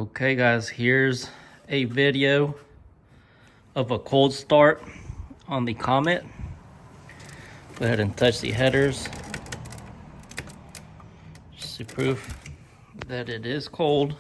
Okay guys, here's a video of a cold start on the Comet. Go ahead and touch the headers just to prove that it is cold.